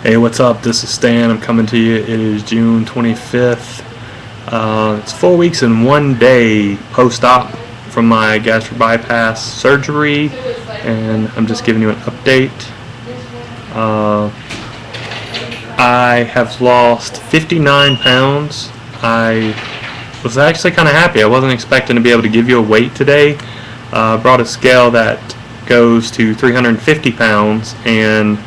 Hey, what's up? This is Stan. I'm coming to you. It is June 25th. It's 4 weeks and 1 day post-op from my gastric bypass surgery, and I'm just giving you an update. I have lost 59 pounds. I was actually kind of happy. I wasn't expecting to be able to give you a weight today. I brought a scale that goes to 350 pounds, and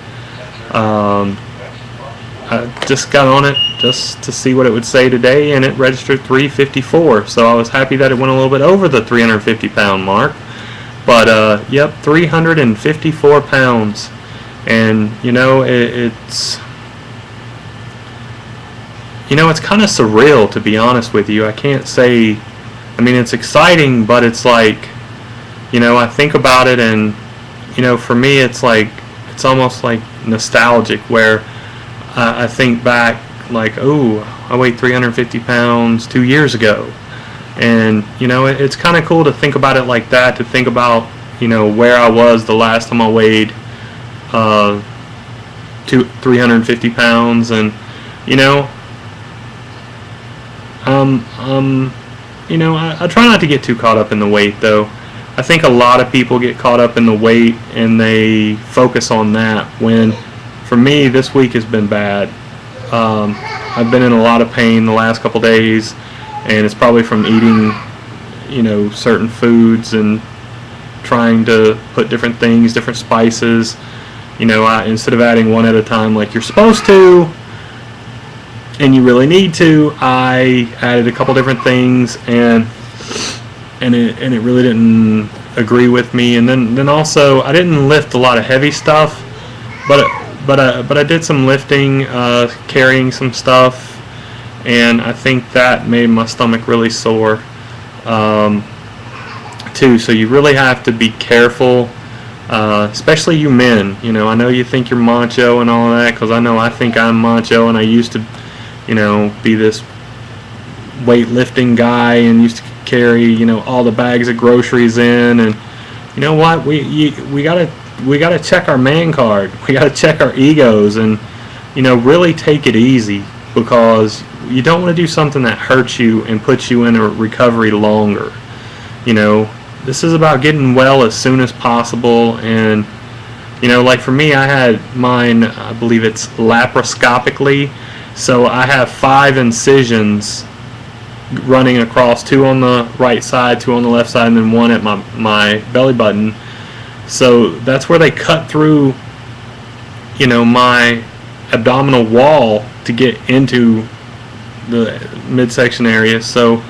I just got on it just to see what it would say today, and it registered 354. So I was happy that it went a little bit over the 350 pound mark. But yep, 354 pounds. And it's kind of surreal, to be honest with you. I can't say, I mean, it's exciting, but it's like, I think about it, and for me it's almost like nostalgic, where I think back like, oh, I weighed 350 pounds 2 years ago. And it's kind of cool to think about it like that, to think about where I was the last time I weighed 350 pounds. And I try not to get too caught up in the weight, though. I think a lot of people get caught up in the weight and they focus on that, when for me this week has been bad. I've been in a lot of pain the last couple days, and it's probably from eating certain foods and trying to put different things, different spices. Instead of adding one at a time like you're supposed to, and you really need to, I added a couple different things, and it really didn't agree with me. And then also, I didn't lift a lot of heavy stuff, but I did some lifting, carrying some stuff, and I think that made my stomach really sore too. So you really have to be careful, especially you men. I know you think you're macho and all of that, because I think I'm macho, and I used to be this weightlifting guy and used to carry all the bags of groceries in. And you know what, we gotta check our man card. We gotta check our egos, and really take it easy, because you don't want to do something that hurts you and puts you in a recovery longer. This is about getting well as soon as possible. And like for me, I had mine, I believe it's laparoscopically, so I have 5 incisions running across, 2 on the right side, 2 on the left side, and then 1 at my belly button. So that's where they cut through my abdominal wall to get into the midsection area. So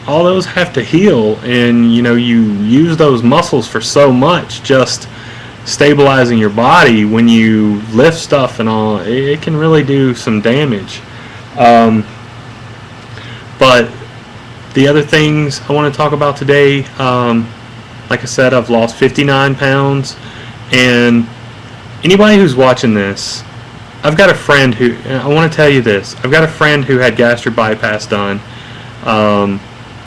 all those have to heal, and you use those muscles for so much, just stabilizing your body. When you lift stuff and all, it can really do some damage. But the other things I want to talk about today, like I said, I've lost 59 pounds. And anybody who's watching this, I've got a friend who, I want to tell you this, I've got a friend who had gastric bypass done.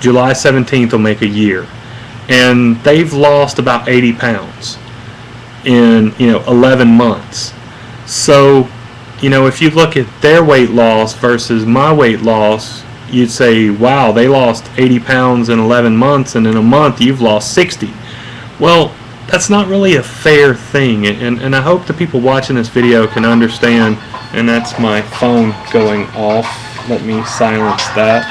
July 17th will make a year. And they've lost about 80 pounds in 11 months. So if you look at their weight loss versus my weight loss, you'd say, wow, they lost 80 pounds in 11 months, and in a month you've lost 60. Well, that's not really a fair thing, and I hope the people watching this video can understand. And that's my phone going off. Let me silence that.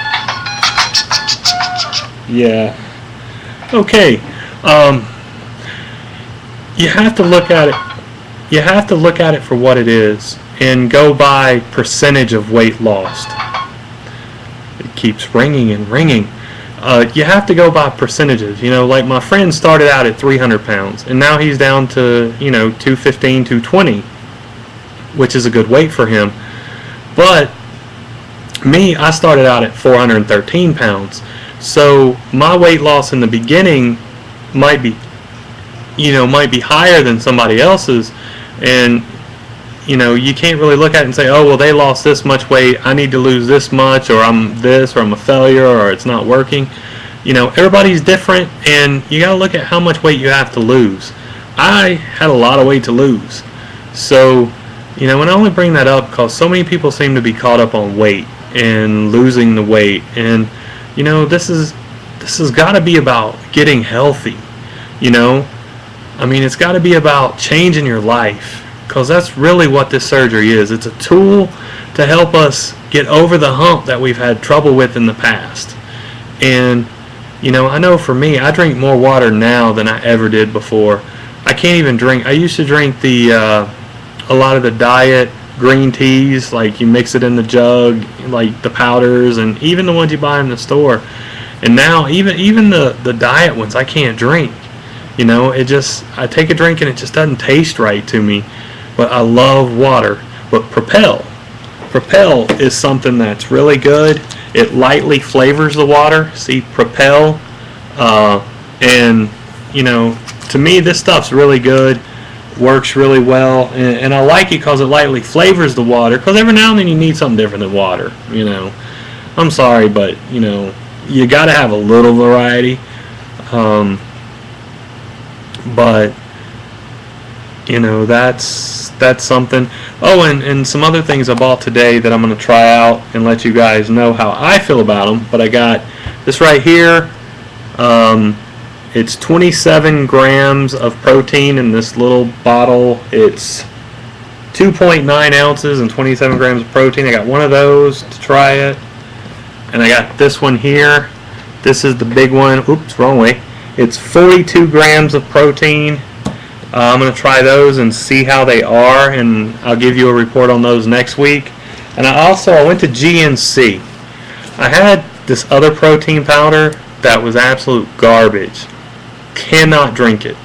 Yeah. Okay. You have to look at it. You have to look at it for what it is, and go by percentage of weight lost. It keeps ringing and ringing. You have to go by percentages. Like my friend started out at 300 pounds, and now he's down to 215, 220, which is a good weight for him. But me, I started out at 413 pounds. So my weight loss in the beginning might be higher than somebody else's, and you can't really look at it and say, oh, well, they lost this much weight, I need to lose this much, or I'm this, or I'm a failure, or it's not working. Everybody's different, and you got to look at how much weight you have to lose. I had a lot of weight to lose, so And I only bring that up because so many people seem to be caught up on weight and losing the weight. And, this has got to be about getting healthy. It's got to be about changing your life, because that's really what this surgery is. It's a tool to help us get over the hump that we've had trouble with in the past. And, I know for me, I drink more water now than I ever did before. I can't even drink. I used to drink a lot of the diet green teas, like you mix it in the jug, like the powders, and even the ones you buy in the store. And now even the diet ones I can't drink. I take a drink and it just doesn't taste right to me. But I love water. But Propel is something that's really good. It lightly flavors the water. See, Propel, and to me this stuff's really good. Works really well, and I like it because it lightly flavors the water. Because every now and then you need something different than water. I'm sorry, but you got to have a little variety. But that's something. Oh, and some other things I bought today that I'm going to try out and let you guys know how I feel about them. But I got this right here. It's 27 grams of protein in this little bottle. It's 2.9 ounces and 27 grams of protein. I got one of those to try it. And I got this one here. This is the big one. Oops, wrong way. It's 42 grams of protein. I'm going to try those and see how they are, and I'll give you a report on those next week. And I went to GNC. I had this other protein powder that was absolute garbage. Cannot drink it.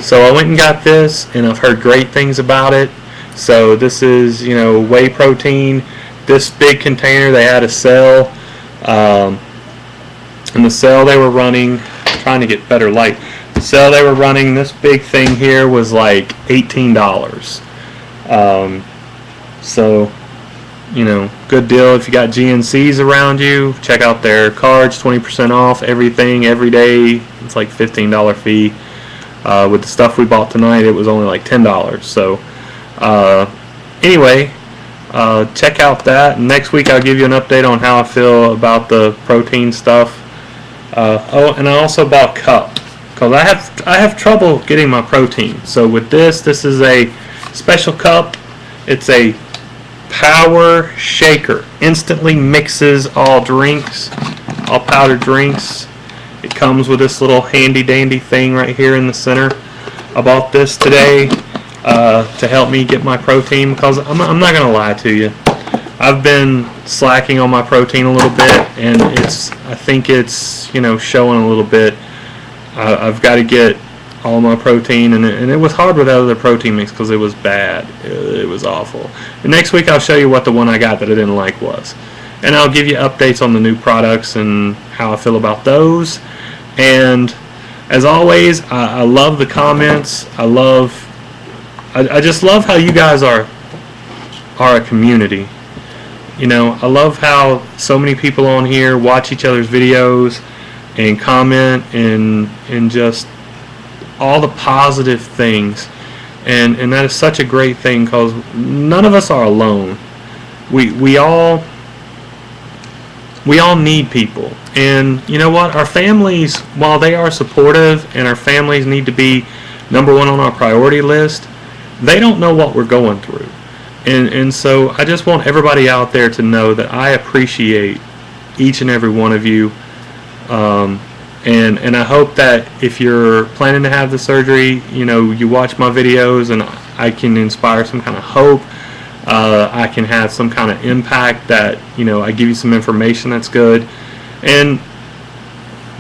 So I went and got this, and I've heard great things about it. So this is, whey protein. This big container, they had a sale. And the sale they were running, trying to get better light. The sale they were running, this big thing here was like $18. So, good deal. If you got GNCs around you, check out their cards, 20% off everything, every day. It's like $15 fee. With the stuff we bought tonight, it was only like $10. So, anyway, check out that. Next week I'll give you an update on how I feel about the protein stuff. And I also bought a cup, because I have trouble getting my protein. So with this is a special cup. It's a power shaker. Instantly mixes all drinks, all powdered drinks. It comes with this little handy dandy thing right here in the center. I bought this today to help me get my protein, because I'm not going to lie to you. I've been slacking on my protein a little bit, and I think it's showing a little bit. I've got to get all my protein, and it was hard with that other protein mix because it was bad. It was awful. And next week I'll show you what the one I got that I didn't like was, and I'll give you updates on the new products and how I feel about those. And as always, I love the comments. I just love how you guys are a community. I love how so many people on here watch each other's videos and comment and just all the positive things. And that is such a great thing, because none of us are alone. We all need people. And you know what? Our families, while they are supportive and our families need to be number one on our priority list, they don't know what we're going through. And so I just want everybody out there to know that I appreciate each and every one of you. And I hope that if you're planning to have the surgery, you watch my videos and I can inspire some kind of hope. I can have some kind of impact, that I give you some information that's good. And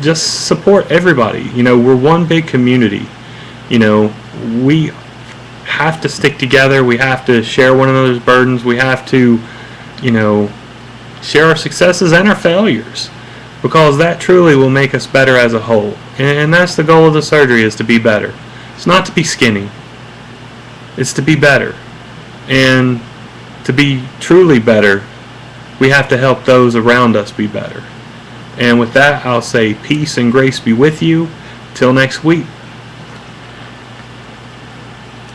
just support everybody. We're one big community. We have to stick together. We have to share one another's burdens. We have to, share our successes and our failures, because that truly will make us better as a whole. And that's the goal of the surgery, is to be better. It's not to be skinny. It's to be better. And to be truly better, we have to help those around us be better. And with that, I'll say peace and grace be with you. Till next week.